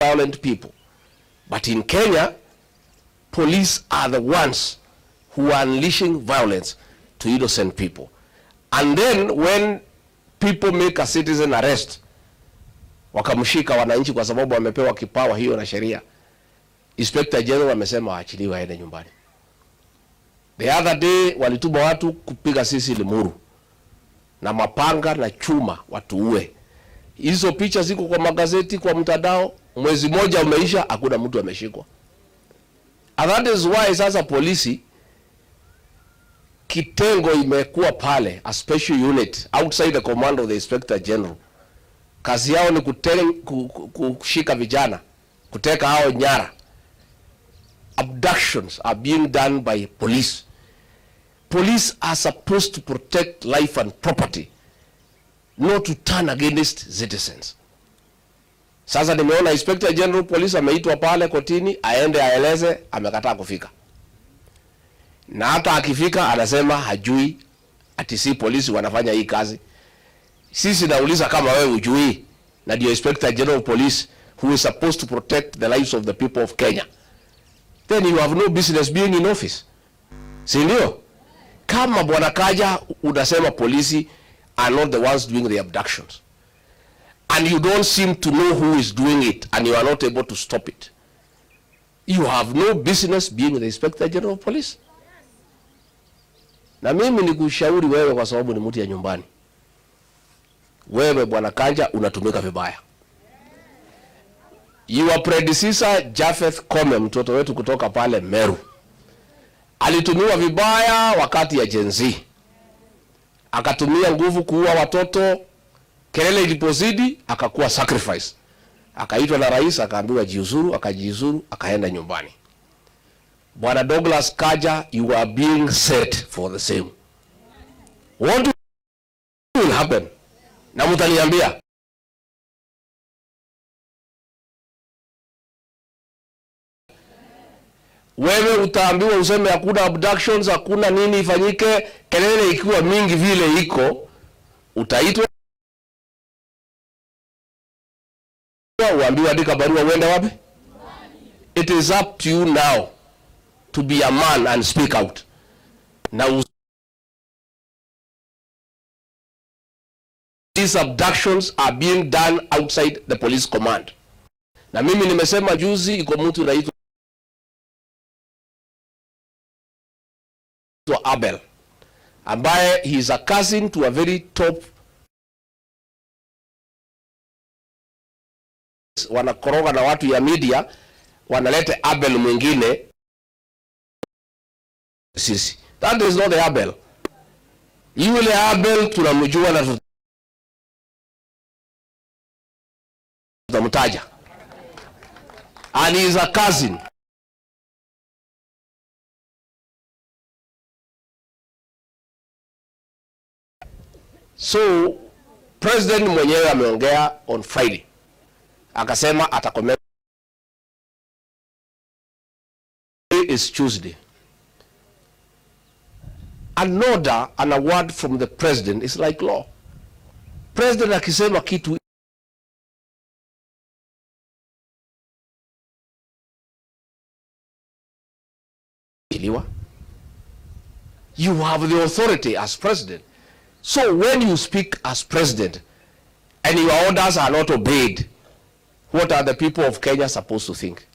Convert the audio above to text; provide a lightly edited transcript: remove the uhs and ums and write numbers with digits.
violent people. But in Kenya, police are the ones who are unleashing violence to innocent people. And then when people make a citizen arrest, wakamshika wananchi kwa sababu wamepewa kipawa hiyo na sheria, Inspector General amesema waachiliwe aende nyumbani. The other day walituma watu kupiga sisi Limuru na mapanga na chuma watuue. Hizo picha ziko kwa magazeti, kwa mtandao. Mwezi moja umeisha, hakuna mtu ameshikwa. And that is why sasa polisi kitengo imekuwa pale, a special unit outside the command of the Inspector General. Kazi yao ni kushika vijana, kuteka hao nyara. Abductions are being done by police. Police are supposed to protect life and property, not to turn against citizens. Sasa nimeona Inspector General Police ameitwa pale kotini aende aeleze, amekataa kufika. Na hata akifika anasema hajui ati si polisi wanafanya hii kazi. Sisi nauliza kama wewe hujui na ndio Inspector General Police who is supposed to protect the lives of the people of Kenya, then you have no business being in office. Si ndio? Kama Bwana Kanja unasema polisi are not the ones doing the abductions, and you don't seem to know who is doing it, and you are not able to stop it, you have no business being the Inspector General of Police. Na mimi nikushauri wewe, kwa sababu ni mtu ya nyumbani, wewe Bwana Kanja unatumika vibaya. Your predecessor Japheth Kome, mtoto wetu kutoka pale Meru, alitumiwa vibaya wakati ya Gen Z. Akatumia nguvu kuua watoto, kelele ilipozidi akakuwa sacrifice. Akaitwa na rais, akaambiwa jiuzuru, akajiuzuru, akaenda nyumbani. Bwana Douglas Kanja, you are being set for the same. What will happen? Na mtaniambia. Wewe utaambiwa useme hakuna abductions, hakuna nini ifanyike, kelele ikiwa mingi vile iko, utaitwa uambiwa andika barua uende wapi? It is up to you now to be a man and speak out. Now these abductions are being done outside the police command. Na mimi nimesema juzi iko mtu anaitwa Abel, ambaye he is a cousin to a very top, wanakoroga na watu ya media, wanalete Abel mwingine sisi. That is not the Abel. Yule Abel tunamjua na tutamtaja, and he is a cousin. So president mwenyewe ameongea on Friday, akasema atakomea is Tuesday. An order and a word from the president is like law. President akisema kitu you have the authority as president. So when you speak as president and your orders are not obeyed, what are the people of Kenya supposed to think?